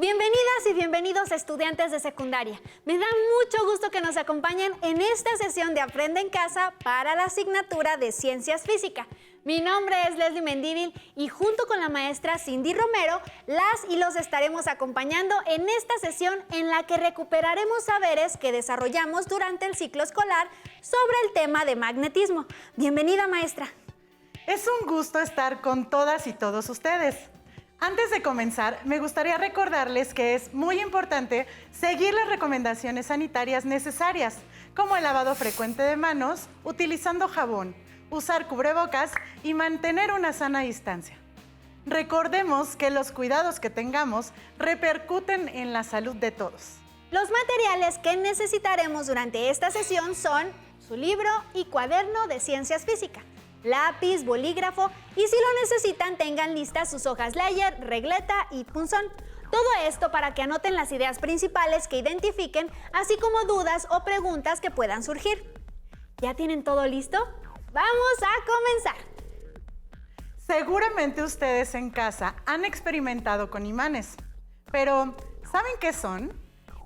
Bienvenidas y bienvenidos estudiantes de secundaria. Me da mucho gusto que nos acompañen en esta sesión de Aprende en Casa para la asignatura de Ciencias Física. Mi nombre es Leslie Mendívil y junto con la maestra Cindy Romero, las y los estaremos acompañando en esta sesión en la que recuperaremos saberes que desarrollamos durante el ciclo escolar sobre el tema de magnetismo. Bienvenida, maestra. Es un gusto estar con todas y todos ustedes. Antes de comenzar, me gustaría recordarles que es muy importante seguir las recomendaciones sanitarias necesarias, como el lavado frecuente de manos, utilizando jabón, usar cubrebocas y mantener una sana distancia. Recordemos que los cuidados que tengamos repercuten en la salud de todos. Los materiales que necesitaremos durante esta sesión son su libro y cuaderno de Ciencias Físicas, lápiz, bolígrafo y si lo necesitan tengan listas sus hojas Layer, regleta y punzón. Todo esto para que anoten las ideas principales que identifiquen, así como dudas o preguntas que puedan surgir. ¿Ya tienen todo listo? ¡Vamos a comenzar! Seguramente ustedes en casa han experimentado con imanes, pero ¿saben qué son?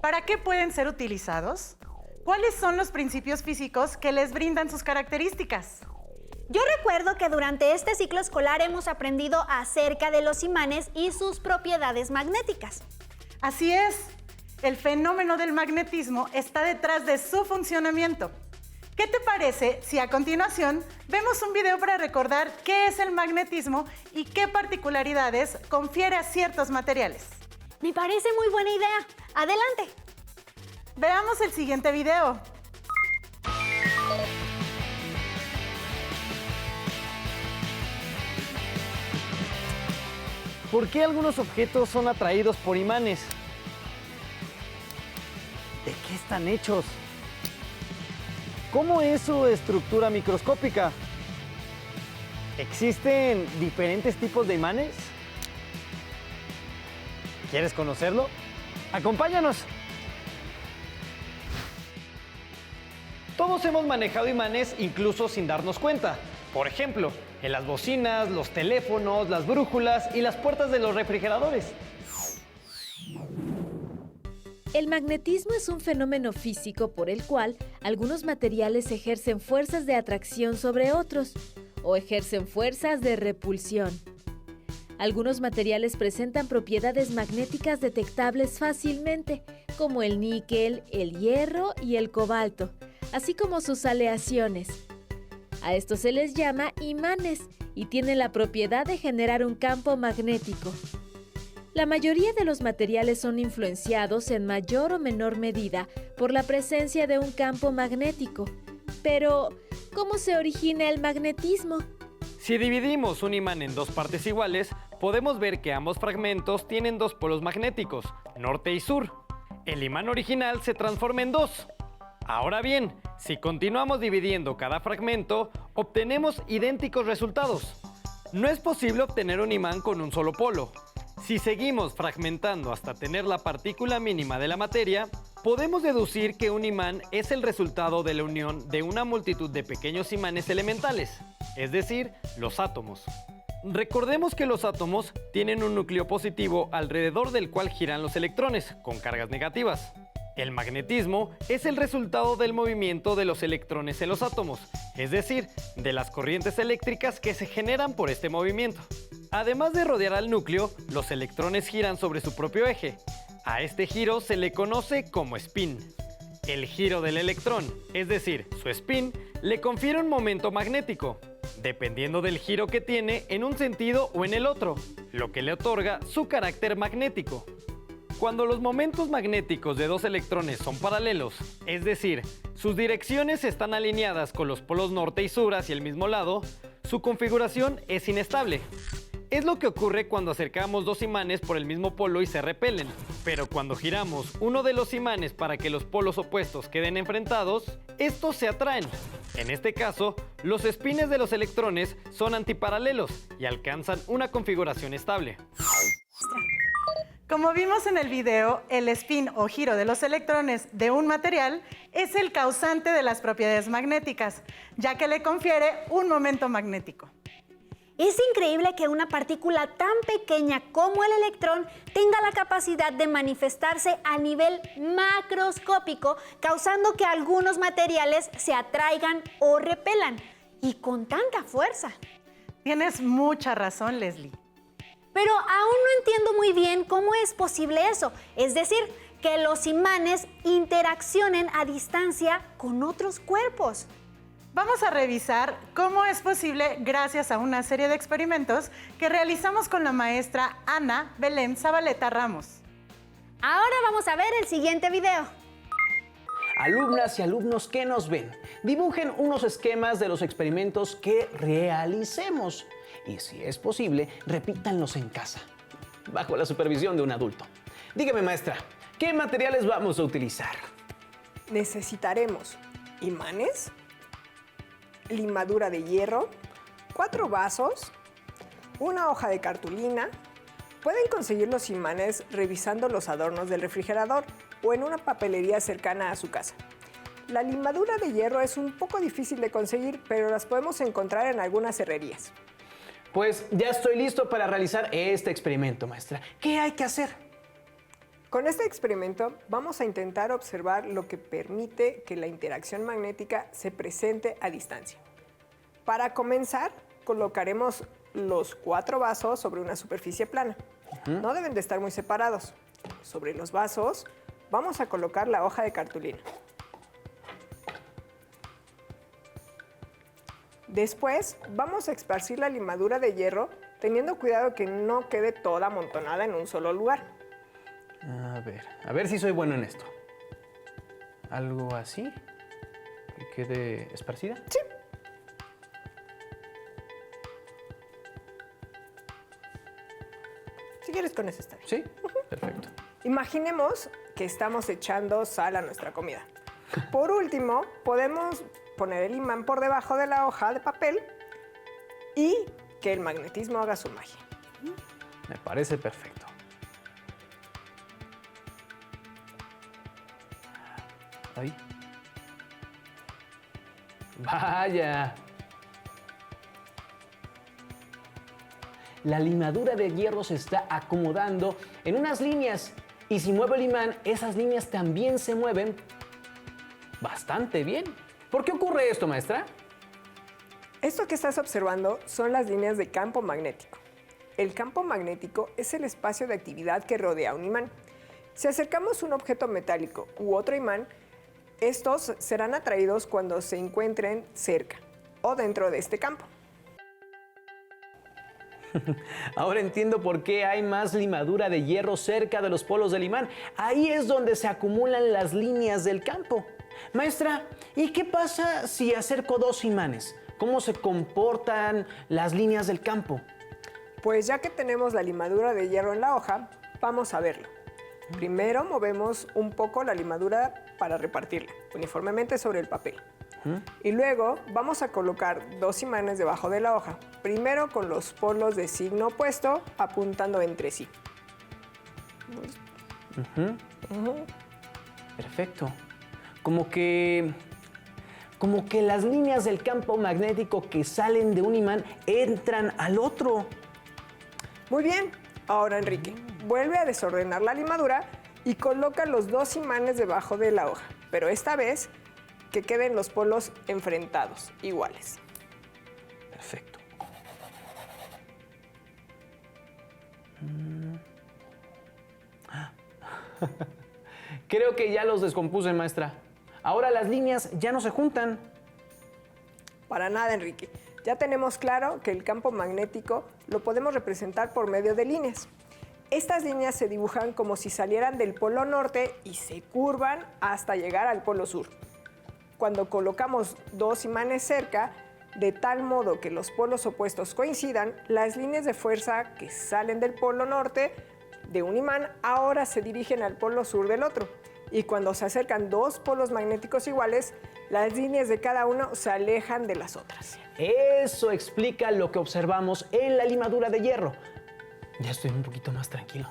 ¿Para qué pueden ser utilizados? ¿Cuáles son los principios físicos que les brindan sus características? Yo recuerdo que durante este ciclo escolar hemos aprendido acerca de los imanes y sus propiedades magnéticas. Así es, el fenómeno del magnetismo está detrás de su funcionamiento. ¿Qué te parece si a continuación vemos un video para recordar qué es el magnetismo y qué particularidades confiere a ciertos materiales? Me parece muy buena idea. ¡Adelante! Veamos el siguiente video. ¿Por qué algunos objetos son atraídos por imanes? ¿De qué están hechos? ¿Cómo es su estructura microscópica? ¿Existen diferentes tipos de imanes? ¿Quieres conocerlo? ¡Acompáñanos! Todos hemos manejado imanes incluso sin darnos cuenta. Por ejemplo, en las bocinas, los teléfonos, las brújulas y las puertas de los refrigeradores. El magnetismo es un fenómeno físico por el cual algunos materiales ejercen fuerzas de atracción sobre otros o ejercen fuerzas de repulsión. Algunos materiales presentan propiedades magnéticas detectables fácilmente, como el níquel, el hierro y el cobalto, así como sus aleaciones. A estos se les llama imanes y tienen la propiedad de generar un campo magnético. La mayoría de los materiales son influenciados en mayor o menor medida por la presencia de un campo magnético. Pero, ¿cómo se origina el magnetismo? Si dividimos un imán en dos partes iguales, podemos ver que ambos fragmentos tienen dos polos magnéticos, norte y sur. El imán original se transforma en dos. Ahora bien, si continuamos dividiendo cada fragmento, obtenemos idénticos resultados. No es posible obtener un imán con un solo polo. Si seguimos fragmentando hasta tener la partícula mínima de la materia, podemos deducir que un imán es el resultado de la unión de una multitud de pequeños imanes elementales, es decir, los átomos. Recordemos que los átomos tienen un núcleo positivo alrededor del cual giran los electrones, con cargas negativas. El magnetismo es el resultado del movimiento de los electrones en los átomos, es decir, de las corrientes eléctricas que se generan por este movimiento. Además de rodear al núcleo, los electrones giran sobre su propio eje. A este giro se le conoce como spin. El giro del electrón, es decir, su spin, le confiere un momento magnético, dependiendo del giro que tiene en un sentido o en el otro, lo que le otorga su carácter magnético. Cuando los momentos magnéticos de dos electrones son paralelos, es decir, sus direcciones están alineadas con los polos norte y sur hacia el mismo lado, su configuración es inestable. Es lo que ocurre cuando acercamos dos imanes por el mismo polo y se repelen, pero cuando giramos uno de los imanes para que los polos opuestos queden enfrentados, estos se atraen. En este caso, los espines de los electrones son antiparalelos y alcanzan una configuración estable. Como vimos en el video, el spin o giro de los electrones de un material es el causante de las propiedades magnéticas, ya que le confiere un momento magnético. Es increíble que una partícula tan pequeña como el electrón tenga la capacidad de manifestarse a nivel macroscópico, causando que algunos materiales se atraigan o repelan, y con tanta fuerza. Tienes mucha razón, Leslie. Pero aún no entiendo muy bien cómo es posible eso, es decir, que los imanes interaccionen a distancia con otros cuerpos. Vamos a revisar cómo es posible gracias a una serie de experimentos que realizamos con la maestra Ana Belén Zabaleta Ramos. Ahora vamos a ver el siguiente video. Alumnas y alumnos que nos ven, dibujen unos esquemas de los experimentos que realicemos y, si es posible, repítanlos en casa, bajo la supervisión de un adulto. Dígame, maestra, ¿qué materiales vamos a utilizar? Necesitaremos imanes, limadura de hierro, 4 vasos, una hoja de cartulina. Pueden conseguir los imanes revisando los adornos del refrigerador o en una papelería cercana a su casa. La limadura de hierro es un poco difícil de conseguir, pero las podemos encontrar en algunas herrerías. Pues ya estoy listo para realizar este experimento, maestra. ¿Qué hay que hacer? Con este experimento vamos a intentar observar lo que permite que la interacción magnética se presente a distancia. Para comenzar, colocaremos los 4 vasos sobre una superficie plana. No deben de estar muy separados. Sobre los vasos vamos a colocar la hoja de cartulina. Después vamos a esparcir la limadura de hierro, teniendo cuidado que no quede toda amontonada en un solo lugar. A ver si soy bueno en esto. ¿Algo así? ¿Que quede esparcida? Sí. Si quieres, con eso está bien. Sí, perfecto. Imaginemos que estamos echando sal a nuestra comida. Por último, podemos poner el imán por debajo de la hoja de papel y que el magnetismo haga su magia. Me parece perfecto. Ahí. ¡Vaya! La limadura de hierro se está acomodando en unas líneas y si muevo el imán, esas líneas también se mueven bastante bien. ¿Por qué ocurre esto, maestra? Esto que estás observando son las líneas de campo magnético. El campo magnético es el espacio de actividad que rodea un imán. Si acercamos un objeto metálico u otro imán, estos serán atraídos cuando se encuentren cerca o dentro de este campo. Ahora entiendo por qué hay más limadura de hierro cerca de los polos del imán. Ahí es donde se acumulan las líneas del campo. Maestra, ¿y qué pasa si acerco 2 imanes? ¿Cómo se comportan las líneas del campo? Pues ya que tenemos la limadura de hierro en la hoja, vamos a verlo. Primero movemos un poco la limadura para repartirla uniformemente sobre el papel. Y luego vamos a colocar 2 imanes debajo de la hoja, primero con los polos de signo opuesto apuntando entre sí. Perfecto. Como que las líneas del campo magnético que salen de un imán entran al otro. Muy bien. Ahora, Enrique, vuelve a desordenar la limadura y coloca los 2 imanes debajo de la hoja, pero esta vez que queden los polos enfrentados, iguales. Perfecto. Creo que ya los descompuse, maestra. Ahora las líneas ya no se juntan. Para nada, Enrique. Ya tenemos claro que el campo magnético lo podemos representar por medio de líneas. Estas líneas se dibujan como si salieran del polo norte y se curvan hasta llegar al polo sur. Cuando colocamos 2 imanes cerca, de tal modo que los polos opuestos coincidan, las líneas de fuerza que salen del polo norte de un imán ahora se dirigen al polo sur del otro. Y cuando se acercan 2 polos magnéticos iguales, las líneas de cada uno se alejan de las otras. Eso explica lo que observamos en la limadura de hierro. Ya estoy un poquito más tranquilo.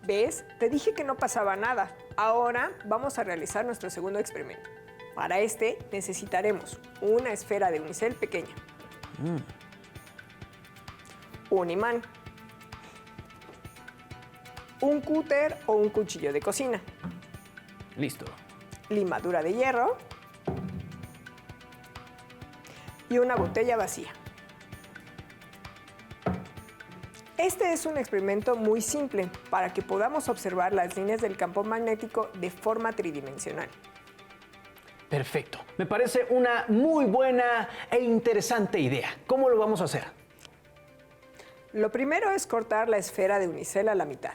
¿Ves? Te dije que no pasaba nada. Ahora vamos a realizar nuestro segundo experimento. Para este necesitaremos una esfera de unicel pequeña. un imán, un cúter o un cuchillo de cocina, Listo. limadura de hierro y una botella vacía. Este es un experimento muy simple para que podamos observar las líneas del campo magnético de forma tridimensional. Perfecto. Me parece una muy buena e interesante idea. ¿Cómo lo vamos a hacer? Lo primero es cortar la esfera de unicel a la mitad.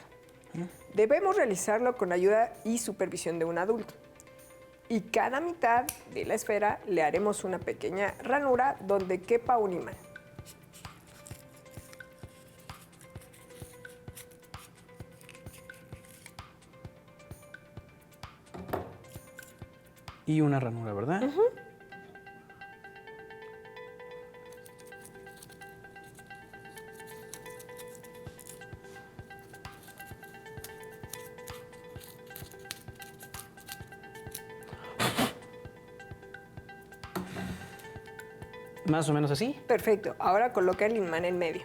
Debemos realizarlo con ayuda y supervisión de un adulto. Y cada mitad de la esfera le haremos una pequeña ranura donde quepa un imán. Y una ranura, ¿verdad? Más o menos así. Perfecto. Ahora coloca el imán en medio.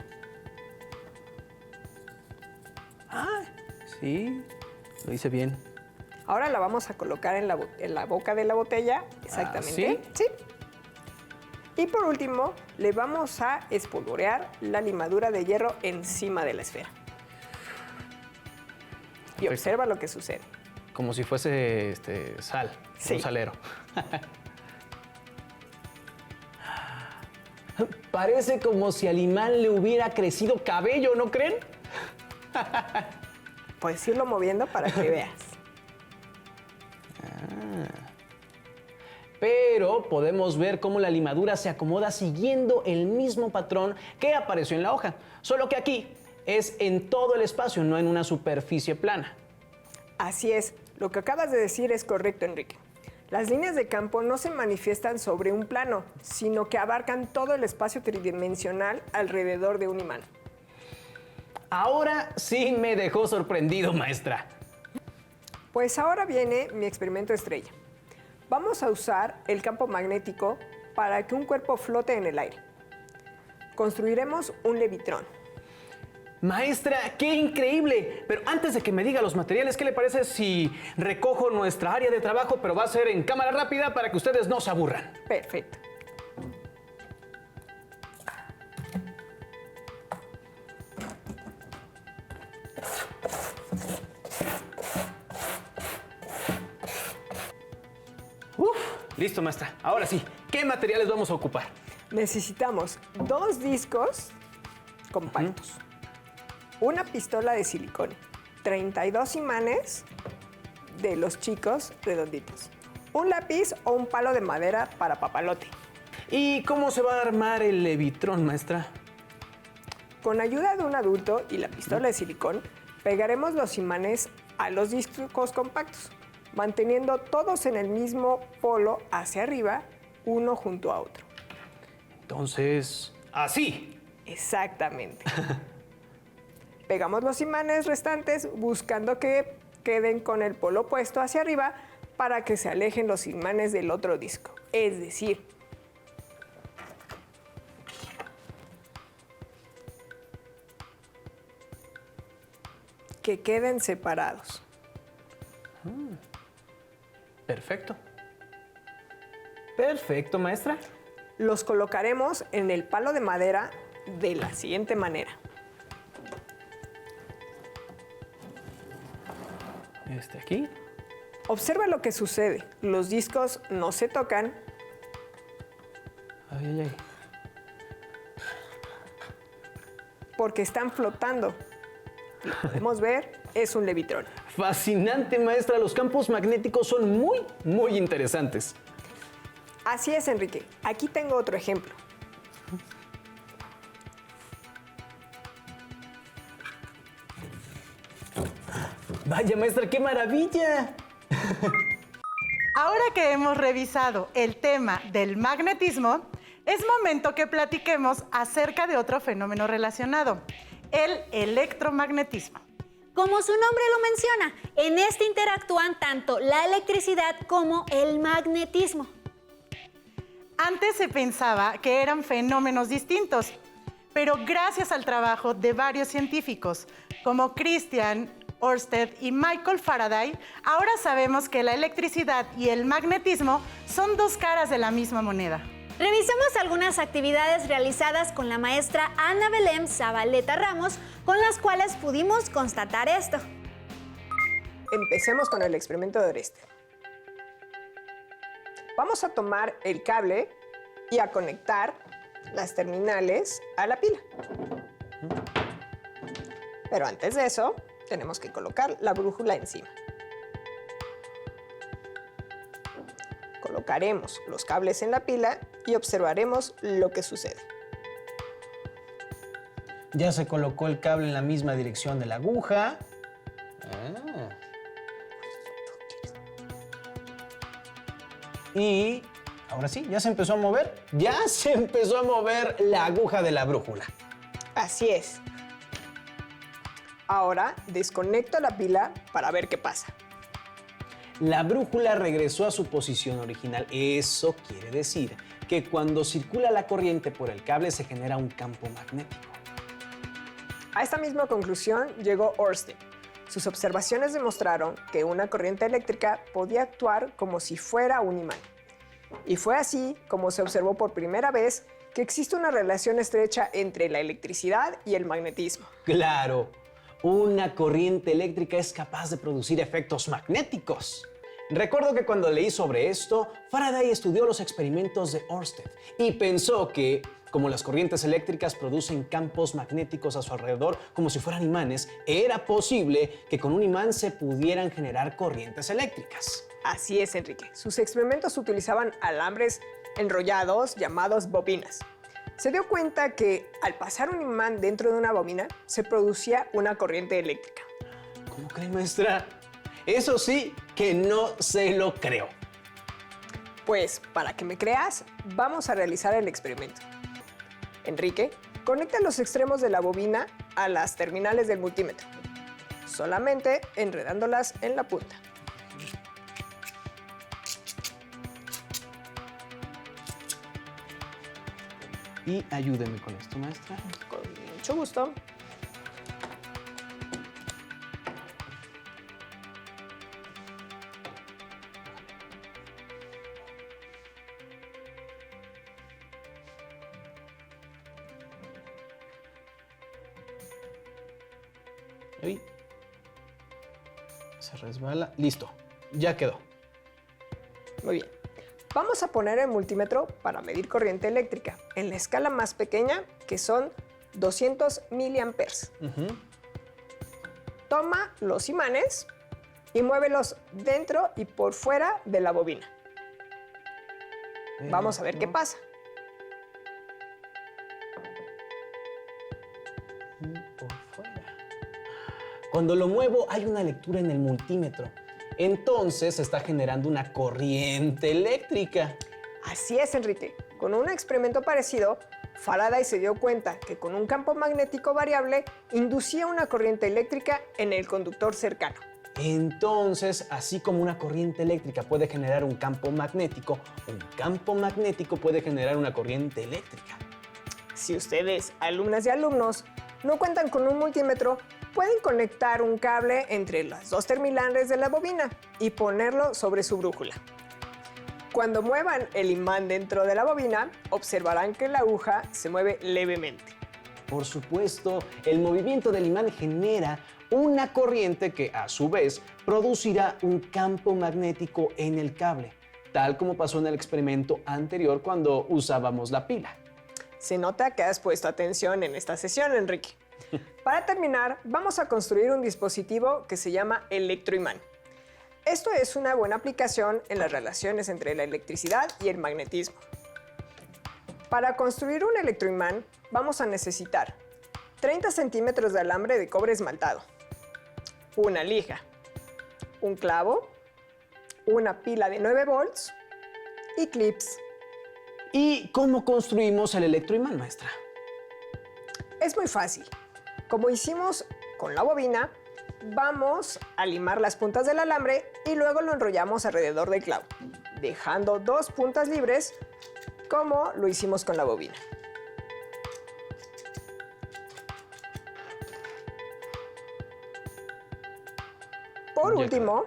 Ah, sí. Lo hice bien. Ahora la vamos a colocar en la boca de la botella. Exactamente. ¿sí? Sí. Y por último, le vamos a espolvorear la limadura de hierro encima de la esfera. Y Perfecto. observa lo que sucede. Como si fuese sal. Sí. Un salero. Parece como si al imán le hubiera crecido cabello, ¿no creen? Puedes irlo moviendo para que veas. Pero podemos ver cómo la limadura se acomoda siguiendo el mismo patrón que apareció en la hoja. Solo que aquí es en todo el espacio, no en una superficie plana. Así es. Lo que acabas de decir es correcto, Enrique. Las líneas de campo no se manifiestan sobre un plano, sino que abarcan todo el espacio tridimensional alrededor de un imán. Ahora sí me dejó sorprendido, maestra. Pues ahora viene mi experimento estrella. Vamos a usar el campo magnético para que un cuerpo flote en el aire. Construiremos un levitrón. Maestra, qué increíble. Pero antes de que me diga los materiales, ¿qué le parece si recojo nuestra área de trabajo, pero va a ser en cámara rápida para que ustedes no se aburran? Perfecto. Listo, maestra. Ahora sí, ¿qué materiales vamos a ocupar? Necesitamos 2 discos compactos, una pistola de silicón, 32 imanes de los chicos redonditos, un lápiz o un palo de madera para papalote. ¿Y cómo se va a armar el levitrón, maestra? Con ayuda de un adulto y la pistola de silicón, pegaremos los imanes a los discos compactos, manteniendo todos en el mismo polo hacia arriba, uno junto a otro. Entonces, así. Exactamente. Pegamos los imanes restantes buscando que queden con el polo opuesto hacia arriba para que se alejen los imanes del otro disco. Es decir, que queden separados. Perfecto. Perfecto, maestra. Los colocaremos en el palo de madera de la siguiente manera. Aquí. Observa lo que sucede. Los discos no se tocan Ay, ay, ay. porque están flotando. Lo podemos ver, es un levitrón. Fascinante, maestra. Los campos magnéticos son muy, muy interesantes. Así es, Enrique. Aquí tengo otro ejemplo. Vaya, maestra, qué maravilla. Ahora que hemos revisado el tema del magnetismo, es momento que platiquemos acerca de otro fenómeno relacionado, el electromagnetismo. Como su nombre lo menciona, en este interactúan tanto la electricidad como el magnetismo. Antes se pensaba que eran fenómenos distintos, pero gracias al trabajo de varios científicos, como Christian Ørsted y Michael Faraday, ahora sabemos que la electricidad y el magnetismo son dos caras de la misma moneda. Revisemos algunas actividades realizadas con la maestra Ana Belén Zabaleta Ramos, con las cuales pudimos constatar esto. Empecemos con el experimento de Ørsted. Vamos a tomar el cable y a conectar las terminales a la pila. Pero antes de eso, tenemos que colocar la brújula encima. Colocaremos los cables en la pila y observaremos lo que sucede. Ya se colocó el cable en la misma dirección de la aguja. Y ahora sí, ya se empezó a mover. Ya se empezó a mover la aguja de la brújula. Así es. Ahora desconecto la pila para ver qué pasa. La brújula regresó a su posición original. Eso quiere decir que cuando circula la corriente por el cable se genera un campo magnético. A esta misma conclusión llegó Ørsted. Sus observaciones demostraron que una corriente eléctrica podía actuar como si fuera un imán. Y fue así como se observó por primera vez que existe una relación estrecha entre la electricidad y el magnetismo. ¡Claro! Una corriente eléctrica es capaz de producir efectos magnéticos. Recuerdo que cuando leí sobre esto, Faraday estudió los experimentos de Ørsted y pensó que, como las corrientes eléctricas producen campos magnéticos a su alrededor como si fueran imanes, era posible que con un imán se pudieran generar corrientes eléctricas. Así es, Enrique. Sus experimentos utilizaban alambres enrollados llamados bobinas. Se dio cuenta que al pasar un imán dentro de una bobina se producía una corriente eléctrica. ¿Cómo cree, maestra? Eso sí que no se lo creo. Pues, para que me creas, vamos a realizar el experimento. Enrique, conecta los extremos de la bobina a las terminales del multímetro, solamente enredándolas en la punta. Y ayúdeme con esto, maestra. Con mucho gusto. Ahí. Se resbala. Listo. Ya quedó. Muy bien. Vamos a poner el multímetro para medir corriente eléctrica en la escala más pequeña, que son 200 miliamperes. Toma los imanes y muévelos dentro y por fuera de la bobina. Vamos a ver qué pasa. Por fuera. Cuando lo muevo hay una lectura en el multímetro. Entonces se está generando una corriente eléctrica. Así es, Enrique. Con un experimento parecido, Faraday se dio cuenta que con un campo magnético variable inducía una corriente eléctrica en el conductor cercano. Entonces, así como una corriente eléctrica puede generar un campo magnético puede generar una corriente eléctrica. Si ustedes, alumnas y alumnos, no cuentan con un multímetro, pueden conectar un cable entre las dos terminales de la bobina y ponerlo sobre su brújula. Cuando muevan el imán dentro de la bobina, observarán que la aguja se mueve levemente. Por supuesto, el movimiento del imán genera una corriente que, a su vez, producirá un campo magnético en el cable, tal como pasó en el experimento anterior cuando usábamos la pila. Se nota que has puesto atención en esta sesión, Enrique. Para terminar, vamos a construir un dispositivo que se llama electroimán. Esto es una buena aplicación en las relaciones entre la electricidad y el magnetismo. Para construir un electroimán, vamos a necesitar 30 centímetros de alambre de cobre esmaltado, una lija, un clavo, una pila de 9 volts y clips. ¿Y cómo construimos el electroimán, maestra? Es muy fácil. Como hicimos con la bobina, vamos a limar las puntas del alambre y luego lo enrollamos alrededor del clavo, dejando 2 puntas libres como lo hicimos con la bobina. Por último,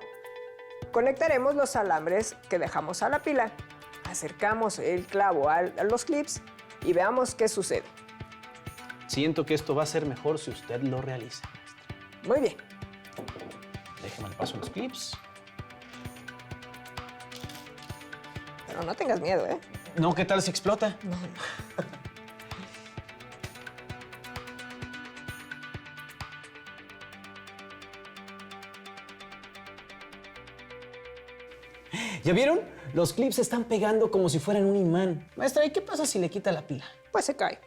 conectaremos los alambres que dejamos a la pila. Acercamos el clavo a los clips y veamos qué sucede. Siento que esto va a ser mejor si usted lo realiza. Muy bien. Déjeme le paso los clips. Pero no tengas miedo, ¿eh? No, ¿qué tal si explota? ¿Ya vieron? Los clips se están pegando como si fueran un imán. Maestra, ¿y qué pasa si le quita la pila? Pues se cae.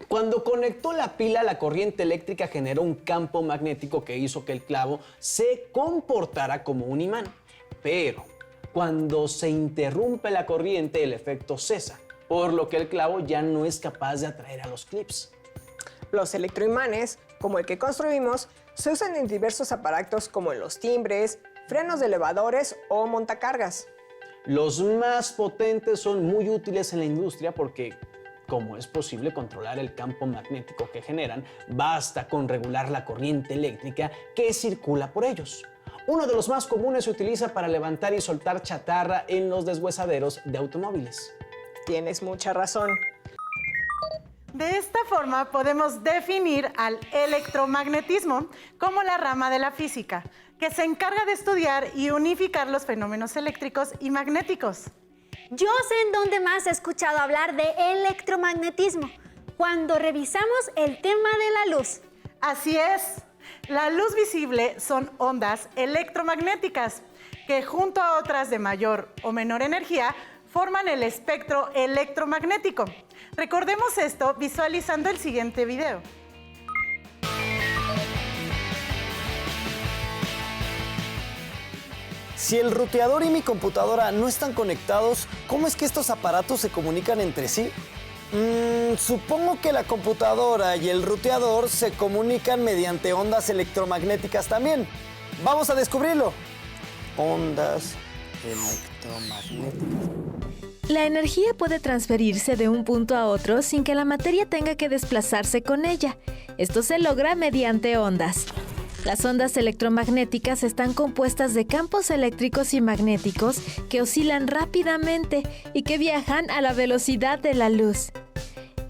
Cuando conectó la pila, la corriente eléctrica generó un campo magnético que hizo que el clavo se comportara como un imán. Pero cuando se interrumpe la corriente, el efecto cesa, por lo que el clavo ya no es capaz de atraer a los clips. Los electroimanes, como el que construimos, se usan en diversos aparatos como en los timbres, frenos de elevadores o montacargas. Los más potentes son muy útiles en la industria porque, como es posible controlar el campo magnético que generan, basta con regular la corriente eléctrica que circula por ellos. Uno de los más comunes se utiliza para levantar y soltar chatarra en los deshuesaderos de automóviles. Tienes mucha razón. De esta forma podemos definir al electromagnetismo como la rama de la física, que se encarga de estudiar y unificar los fenómenos eléctricos y magnéticos. Yo sé en dónde más he escuchado hablar de electromagnetismo, cuando revisamos el tema de la luz. Así es. La luz visible son ondas electromagnéticas que junto a otras de mayor o menor energía forman el espectro electromagnético. Recordemos esto visualizando el siguiente video. Si el ruteador y mi computadora no están conectados, ¿cómo es que estos aparatos se comunican entre sí? Supongo que la computadora y el ruteador se comunican mediante ondas electromagnéticas también. Vamos a descubrirlo. Ondas electromagnéticas. La energía puede transferirse de un punto a otro sin que la materia tenga que desplazarse con ella. Esto se logra mediante ondas. Las ondas electromagnéticas están compuestas de campos eléctricos y magnéticos que oscilan rápidamente y que viajan a la velocidad de la luz.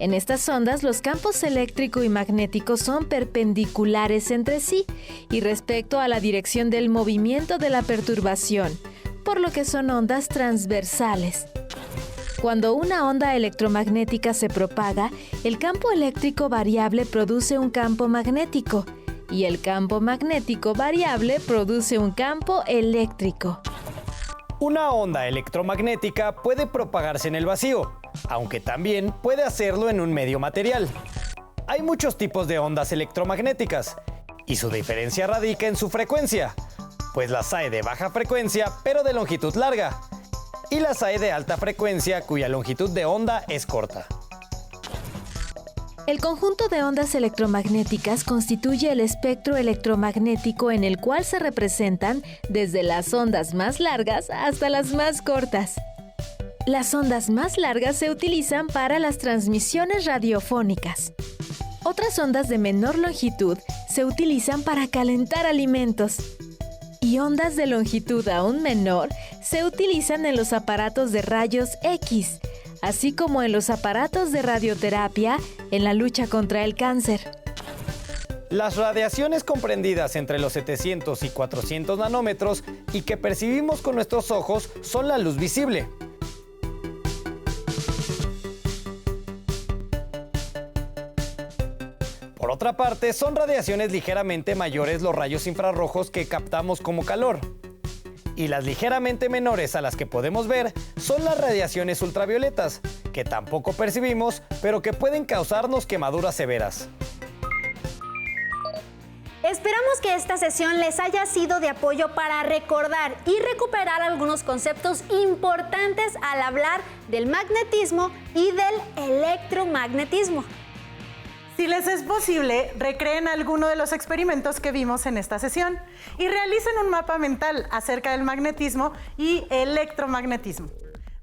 En estas ondas, los campos eléctrico y magnético son perpendiculares entre sí y respecto a la dirección del movimiento de la perturbación, por lo que son ondas transversales. Cuando una onda electromagnética se propaga, el campo eléctrico variable produce un campo magnético y el campo magnético variable produce un campo eléctrico. Una onda electromagnética puede propagarse en el vacío, aunque también puede hacerlo en un medio material. Hay muchos tipos de ondas electromagnéticas, y su diferencia radica en su frecuencia, pues las hay de baja frecuencia pero de longitud larga, y las hay de alta frecuencia cuya longitud de onda es corta. El conjunto de ondas electromagnéticas constituye el espectro electromagnético en el cual se representan desde las ondas más largas hasta las más cortas. Las ondas más largas se utilizan para las transmisiones radiofónicas. Otras ondas de menor longitud se utilizan para calentar alimentos. Y ondas de longitud aún menor se utilizan en los aparatos de rayos X, así como en los aparatos de radioterapia en la lucha contra el cáncer. Las radiaciones comprendidas entre los 700 y 400 nanómetros y que percibimos con nuestros ojos son la luz visible. Por otra parte, son radiaciones ligeramente mayores los rayos infrarrojos que captamos como calor. Y las ligeramente menores a las que podemos ver son las radiaciones ultravioletas, que tampoco percibimos, pero que pueden causarnos quemaduras severas. Esperamos que esta sesión les haya sido de apoyo para recordar y recuperar algunos conceptos importantes al hablar del magnetismo y del electromagnetismo. Si les es posible, recreen alguno de los experimentos que vimos en esta sesión y realicen un mapa mental acerca del magnetismo y electromagnetismo.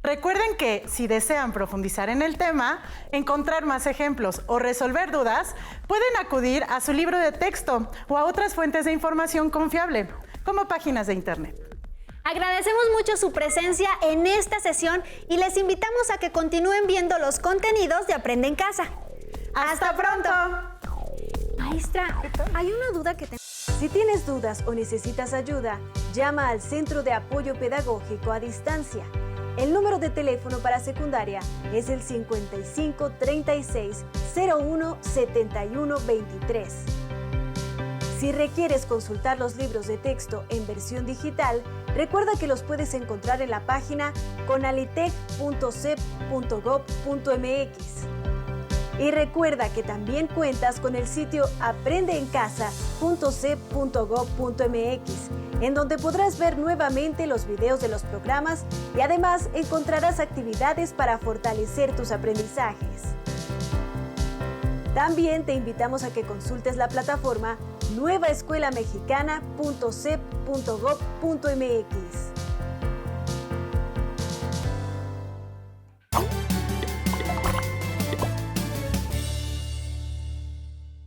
Recuerden que si desean profundizar en el tema, encontrar más ejemplos o resolver dudas, pueden acudir a su libro de texto o a otras fuentes de información confiable, como páginas de internet. Agradecemos mucho su presencia en esta sesión y les invitamos a que continúen viendo los contenidos de Aprende en Casa. ¡Hasta pronto! Maestra, hay una duda que tengo. Si tienes dudas o necesitas ayuda, llama al Centro de Apoyo Pedagógico a Distancia. El número de teléfono para secundaria es el 55 36 01 71 23. Si requieres consultar los libros de texto en versión digital, recuerda que los puedes encontrar en la página conalitec.cep.gov.mx. Y recuerda que también cuentas con el sitio aprendeencasa.cep.gov.mx, en donde podrás ver nuevamente los videos de los programas y además encontrarás actividades para fortalecer tus aprendizajes. También te invitamos a que consultes la plataforma nuevaescuelamexicana.cep.gov.mx.